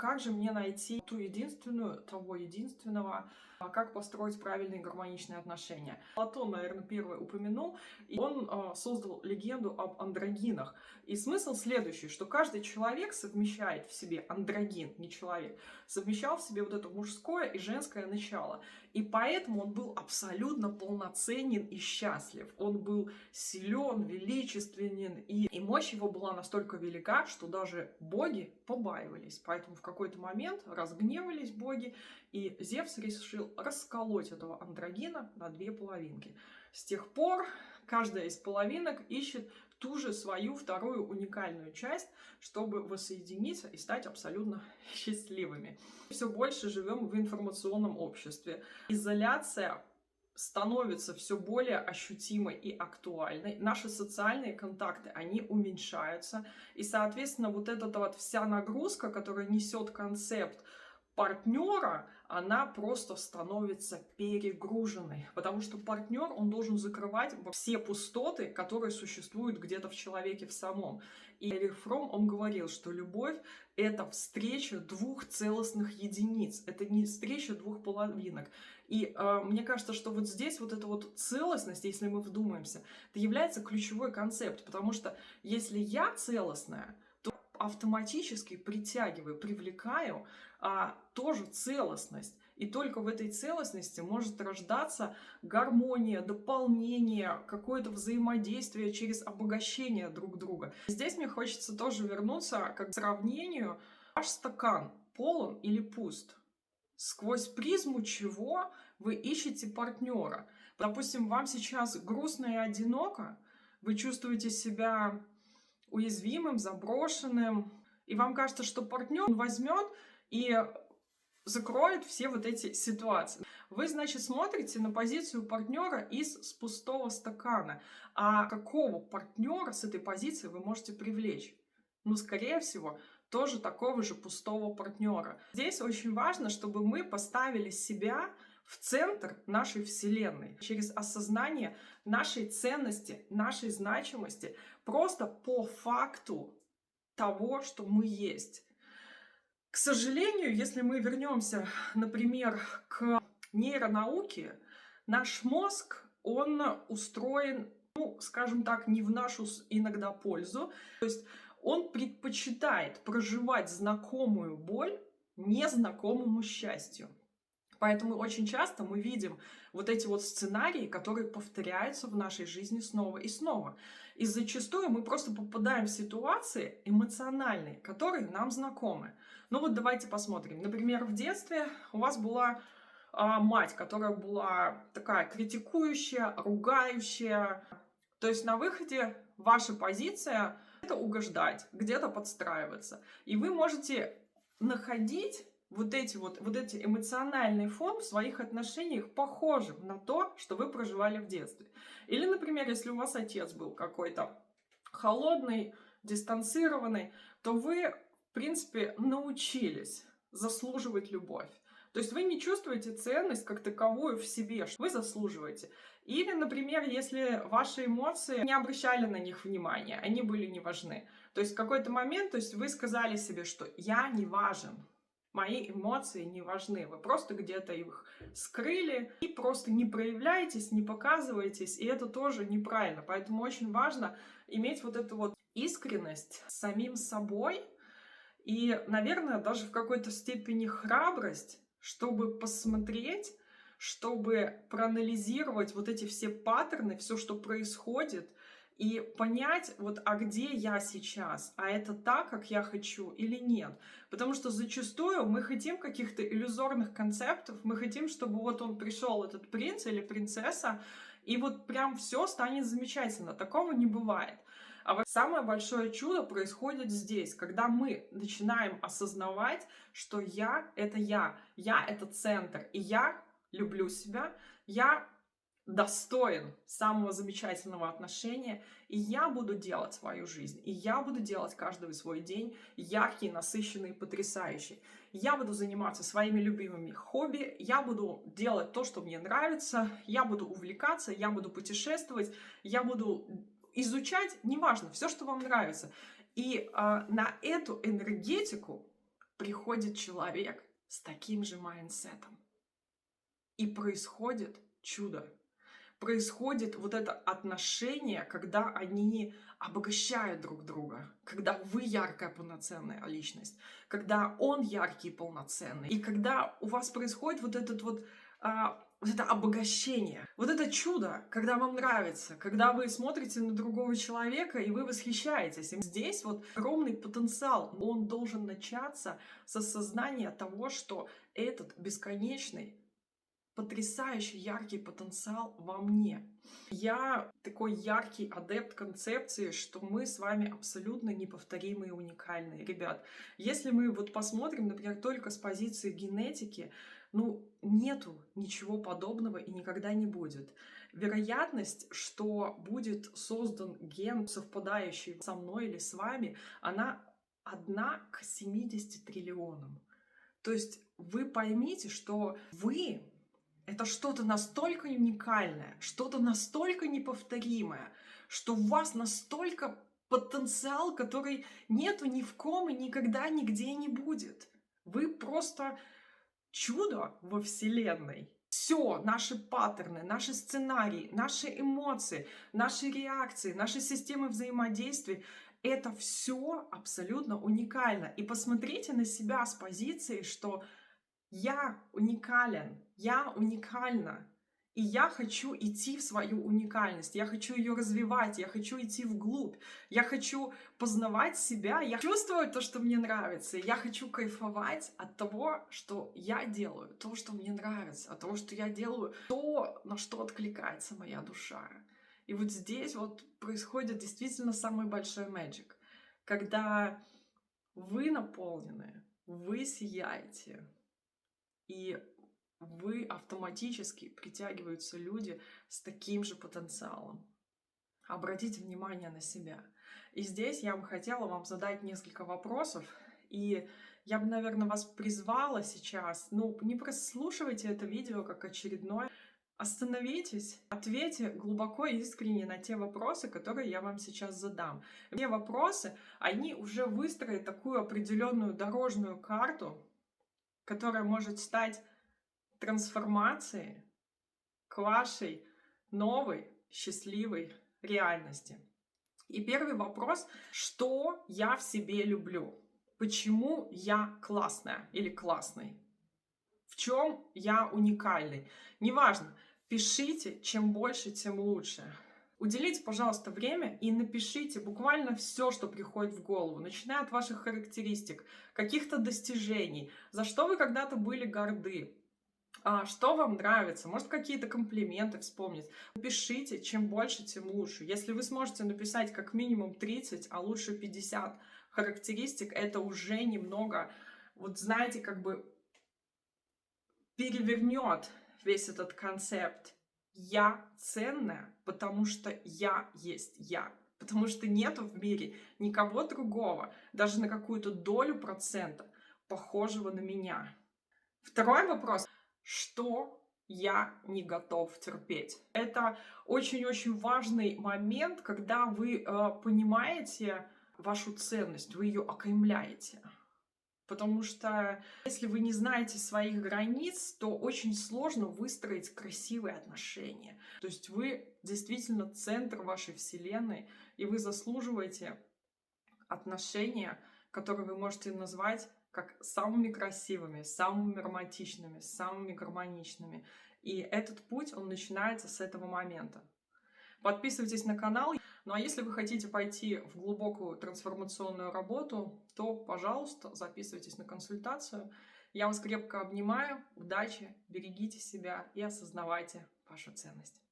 как же мне найти ту единственную, того единственного, как построить правильные гармоничные отношения. Платон, наверное, первый упомянул, и он создал легенду об андрогинах. И смысл следующий, что каждый человек совмещает в себе, андрогин, не человек, совмещал в себе вот это мужское и женское начало. И поэтому он был абсолютно полноценен и счастлив. Он был силен, величественен, и мощь его была настолько велика, что даже боги побаивались. Поэтому в какой-то момент разгневались боги, и Зевс решил расколоть этого андрогина на две половинки. С тех пор каждая из половинок ищет ту же свою вторую уникальную часть, чтобы воссоединиться и стать абсолютно счастливыми. Все больше живем в информационном обществе. Изоляция становится все более ощутимой и актуальной. Наши социальные контакты, они уменьшаются. И, соответственно, вот эта вот вся нагрузка, которая несет концепт партнера, она просто становится перегруженной, потому что партнер, он должен закрывать все пустоты, которые существуют где-то в человеке в самом. И Эрих Фромм, он говорил, что любовь — это встреча двух целостных единиц, это не встреча двух половинок. И мне кажется, что вот здесь вот эта вот целостность, если мы вдумаемся, это является ключевой концепт, потому что если я целостная, автоматически притягиваю, привлекаю тоже целостность. И только в этой целостности может рождаться гармония, дополнение, какое-то взаимодействие через обогащение друг друга. Здесь мне хочется тоже вернуться к сравнению. Ваш стакан полон или пуст? Сквозь призму чего вы ищете партнера? Допустим, вам сейчас грустно и одиноко, вы чувствуете себя уязвимым, заброшенным, и вам кажется, что партнер возьмет и закроет все вот эти ситуации. Вы, значит, смотрите на позицию партнера с пустого стакана. А какого партнера с этой позиции вы можете привлечь? Ну, скорее всего, тоже такого же пустого партнера. Здесь очень важно, чтобы мы поставили себя в центр нашей Вселенной через осознание нашей ценности, нашей значимости, просто по факту того, что мы есть. К сожалению, если мы вернемся, например, к нейронауке, наш мозг, он устроен, ну, скажем так, не в нашу иногда пользу. То есть он предпочитает проживать знакомую боль незнакомому счастью. Поэтому очень часто мы видим вот эти вот сценарии, которые повторяются в нашей жизни снова и снова. И зачастую мы просто попадаем в ситуации эмоциональные, которые нам знакомы. Ну вот давайте посмотрим. Например, в детстве у вас была мать, которая была такая критикующая, ругающая. То есть на выходе ваша позиция — это угождать, где-то подстраиваться. И вы можете находить вот эти эмоциональный фон в своих отношениях похожим на то, что вы проживали в детстве. Или, например, если у вас отец был какой-то холодный, дистанцированный, то вы, в принципе, научились заслуживать любовь. То есть вы не чувствуете ценность как таковую в себе, что вы заслуживаете. Или, например, если ваши эмоции, не обращали на них внимания, они были не важны. То есть в какой-то момент, то есть вы сказали себе, что я не важен. Мои эмоции не важны. Вы просто где-то их скрыли и просто не проявляетесь, не показываетесь, и это тоже неправильно. Поэтому очень важно иметь вот эту вот искренность с самим собой и, наверное, даже в какой-то степени храбрость, чтобы посмотреть, чтобы проанализировать вот эти все паттерны, все, что происходит, и понять, вот, а где я сейчас? А это так, как я хочу или нет? Потому что зачастую мы хотим каких-то иллюзорных концептов, мы хотим, чтобы вот он пришел, этот принц или принцесса, и вот прям все станет замечательно. Такого не бывает. А вот самое большое чудо происходит здесь, когда мы начинаем осознавать, что я — это я — это центр, и я люблю себя, я достоин самого замечательного отношения, и я буду делать свою жизнь, и я буду делать каждый свой день яркий, насыщенный, потрясающий. Я буду заниматься своими любимыми хобби, я буду делать то, что мне нравится, я буду увлекаться, я буду путешествовать, я буду изучать, неважно, все, что вам нравится. И на эту энергетику приходит человек с таким же майндсетом. И происходит чудо. Происходит вот это отношение, когда они обогащают друг друга, когда вы яркая полноценная личность, когда он яркий и полноценный, и когда у вас происходит вот вот это обогащение, вот это чудо, когда вам нравится, когда вы смотрите на другого человека и вы восхищаетесь. И здесь вот огромный потенциал, он должен начаться с осознания того, что этот бесконечный потрясающий яркий потенциал во мне. Я такой яркий адепт концепции, что мы с вами абсолютно неповторимые и уникальные. Ребят, если мы вот посмотрим, например, только с позиции генетики, ну, нету ничего подобного и никогда не будет. Вероятность, что будет создан ген, совпадающий со мной или с вами, она 1 к 70 триллионам. То есть вы поймите, что вы это что-то настолько уникальное, что-то настолько неповторимое, что у вас настолько потенциал, который нету ни в ком и никогда нигде не будет. Вы просто чудо во Вселенной. Все, наши паттерны, наши сценарии, наши эмоции, наши реакции, наши системы взаимодействия, это все абсолютно уникально. И посмотрите на себя с позиции, что я уникален, я уникальна. И я хочу идти в свою уникальность, я хочу ее развивать, я хочу идти вглубь, я хочу познавать себя, я чувствую то, что мне нравится, я хочу кайфовать от того, что я делаю, то, что мне нравится, от того, что я делаю, то, на что откликается моя душа. И вот здесь вот происходит действительно самый большой magic, когда вы наполнены, вы сияете, и вы автоматически притягиваются люди с таким же потенциалом. Обратите внимание на себя. И здесь я бы хотела вам задать несколько вопросов. И я бы, наверное, вас призвала сейчас, не прослушивайте это видео как очередное. Остановитесь, ответьте глубоко и искренне на те вопросы, которые я вам сейчас задам. Те вопросы, они уже выстроят такую определенную дорожную карту, которая может стать трансформацией к вашей новой счастливой реальности. И первый вопрос: что я в себе люблю? Почему я классная или классный? В чем я уникальный? Неважно, пишите, чем больше, тем лучше. Уделите, пожалуйста, время и напишите буквально все, что приходит в голову, начиная от ваших характеристик, каких-то достижений, за что вы когда-то были горды, что вам нравится, может, какие-то комплименты вспомнить. Пишите, чем больше, тем лучше. Если вы сможете написать как минимум 30, а лучше 50 характеристик, это уже немного, вот знаете, как бы перевернет весь этот концепт. Я ценная, потому что я есть я. Потому что нету в мире никого другого, даже на какую-то долю процента, похожего на меня. Второй вопрос: что я не готов терпеть? Это очень-очень важный момент, когда вы понимаете вашу ценность, вы ее окаймляете. Потому что если вы не знаете своих границ, то очень сложно выстроить красивые отношения. То есть вы действительно центр вашей вселенной, и вы заслуживаете отношения, которые вы можете назвать как самыми красивыми, самыми романтичными, самыми гармоничными. И этот путь, он начинается с этого момента. Подписывайтесь на канал. Ну а если вы хотите пойти в глубокую трансформационную работу, то, пожалуйста, записывайтесь на консультацию. Я вас крепко обнимаю. Удачи, берегите себя и осознавайте вашу ценность.